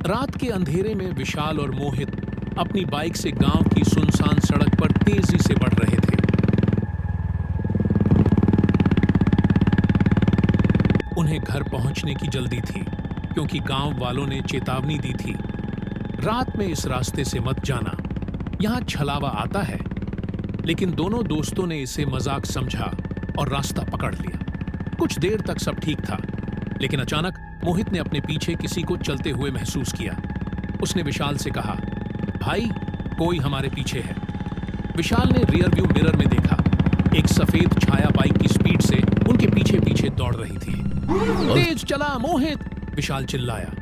रात के अंधेरे में विशाल और मोहित अपनी बाइक से गांव की सुनसान सड़क पर तेजी से बढ़ रहे थे। उन्हें घर पहुंचने की जल्दी थी क्योंकि गांव वालों ने चेतावनी दी थी, रात में इस रास्ते से मत जाना, यहां छलावा आता है। लेकिन दोनों दोस्तों ने इसे मजाक समझा और रास्ता पकड़ लिया। कुछ देर तक सब ठीक था, लेकिन अचानक मोहित ने अपने पीछे किसी को चलते हुए महसूस किया। उसने विशाल से कहा, भाई, कोई हमारे पीछे है। विशाल ने रियर व्यू मिरर में देखा, एक सफेद छाया बाइक की स्पीड से उनके पीछे पीछे दौड़ रही थी। तेज चला मोहित, विशाल चिल्लाया।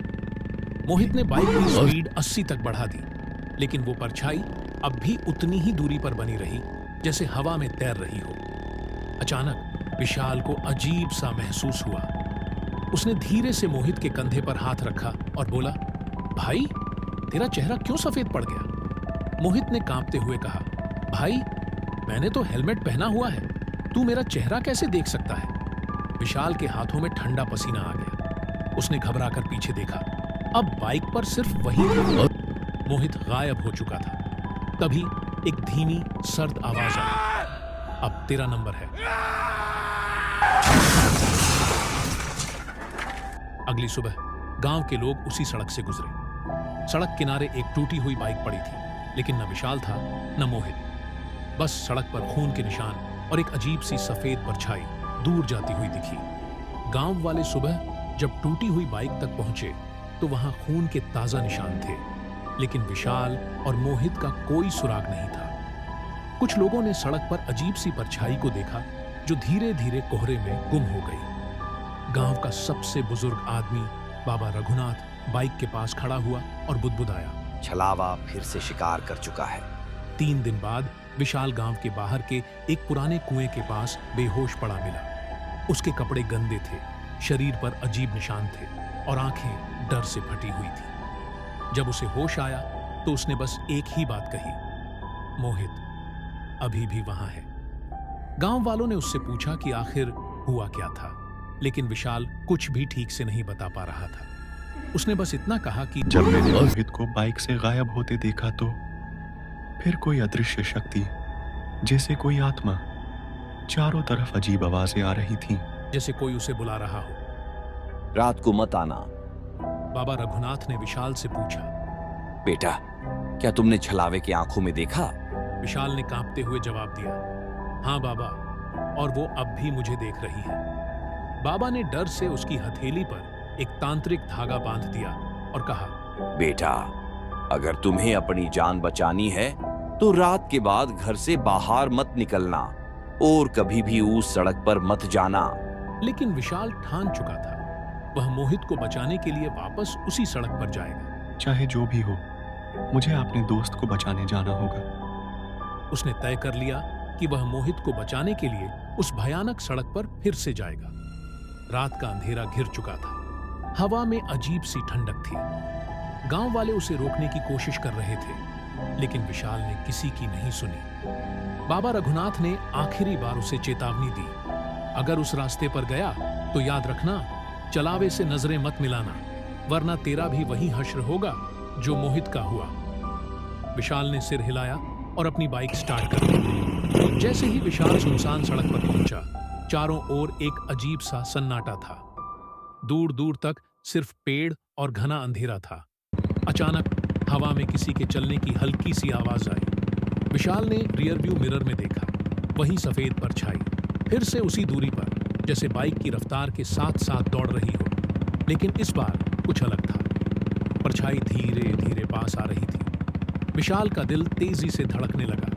मोहित ने बाइक की स्पीड 80 तक बढ़ा दी, लेकिन वो परछाई अब भी उतनी ही दूरी पर बनी रही जैसे हवा में तैर रही हो। अचानक विशाल को अजीब सा महसूस हुआ। उसने धीरे से मोहित के कंधे पर हाथ रखा और बोला, भाई, तेरा चेहरा क्यों सफेद पड़ गया? मोहित ने कांपते हुए कहा, भाई, मैंने तो हेलमेट पहना हुआ है, तू मेरा चेहरा कैसे देख सकता है? विशाल के हाथों में ठंडा पसीना आ गया। उसने घबराकर पीछे देखा, अब बाइक पर सिर्फ वही था। मोहित गायब हो चुका था। तभी एक धीमी सर्द आवाज आई, अब तेरा नंबर है। अगली सुबह गांव के लोग उसी सड़क से गुजरे। सड़क किनारे एक टूटी हुई बाइक पड़ी थी, लेकिन न विशाल था न मोहित। बस सड़क पर खून के निशान और एक अजीब सी सफेद परछाई दूर जाती हुई दिखी। गांव वाले सुबह जब टूटी हुई बाइक तक पहुंचे तो वहां खून के ताजा निशान थे, लेकिन विशाल और मोहित का कोई सुराग नहीं था। कुछ लोगों ने सड़क पर अजीब सी परछाई को देखा जो धीरे धीरे कोहरे में गुम हो गई। गांव का सबसे बुजुर्ग आदमी बाबा रघुनाथ बाइक के पास खड़ा हुआ और बुदबुदाया, छलावा फिर से शिकार कर चुका है। 3 दिन बाद विशाल गांव के बाहर के एक पुराने कुएं के पास बेहोश पड़ा मिला। उसके कपड़े गंदे थे, शरीर पर अजीब निशान थे और आंखें डर से फटी हुई थी। जब उसे होश आया तो उसने बस एक ही बात कही, मोहित अभी भी वहां है। गांव वालों ने उससे पूछा कि आखिर हुआ क्या था, लेकिन विशाल कुछ भी ठीक से नहीं बता पा रहा था। उसने बस इतना कहा कि जब मैंने मोहित को बाइक से गायब होते देखा तो फिर कोई अदृश्य शक्ति, जैसे कोई आत्मा, चारों तरफ अजीब आवाजें आ रही थीं, जैसे कोई उसे बुला रहा हो। रात को मत आना। बाबा रघुनाथ ने विशाल से पूछा, बेटा, क्या तुमने छलावे की आंखों में देखा? विशाल ने कांपते हुए जवाब दिया, हाँ बाबा, और वो अब भी मुझे देख रही है। बाबा ने डर से उसकी हथेली पर एक तांत्रिक धागा बांध दिया और कहा, बेटा, अगर तुम्हें अपनी जान बचानी है तो रात के बाद घर से बाहर मत निकलना और कभी भी उस सड़क पर मत जाना। लेकिन विशाल ठान चुका था, वह मोहित को बचाने के लिए वापस उसी सड़क पर जाएगा। चाहे जो भी हो, मुझे अपने दोस्त को बचाने जाना होगा। उसने तय कर लिया कि वह मोहित को बचाने के लिए उस भयानक सड़क पर फिर से जाएगा। रात का अंधेरा घिर चुका था, हवा में अजीब सी ठंडक थी। गांव वाले उसे रोकने की कोशिश कर रहे थे, लेकिन विशाल ने किसी की नहीं सुनी। बाबा रघुनाथ ने आखिरी बार उसे चेतावनी दी, अगर उस रास्ते पर गया तो याद रखना, चलावे से नजरें मत मिलाना, वरना तेरा भी वही हश्र होगा जो मोहित का हुआ। विशाल ने सिर हिलाया और अपनी बाइक स्टार्ट कर दी। जैसे ही विशाल सुनसान सड़क पर पहुंचा, चारों ओर एक अजीब सा सन्नाटा था। दूर दूर तक सिर्फ पेड़ और घना अंधेरा था। अचानक हवा में किसी के चलने की हल्की सी आवाज आई। विशाल ने रियर व्यू मिरर में देखा, वही सफेद परछाई, फिर से उसी दूरी पर, जैसे बाइक की रफ्तार के साथ साथ दौड़ रही हो। लेकिन इस बार कुछ अलग था। परछाई धीरे धीरे पास आ रही थी। विशाल का दिल तेजी से धड़कने लगा।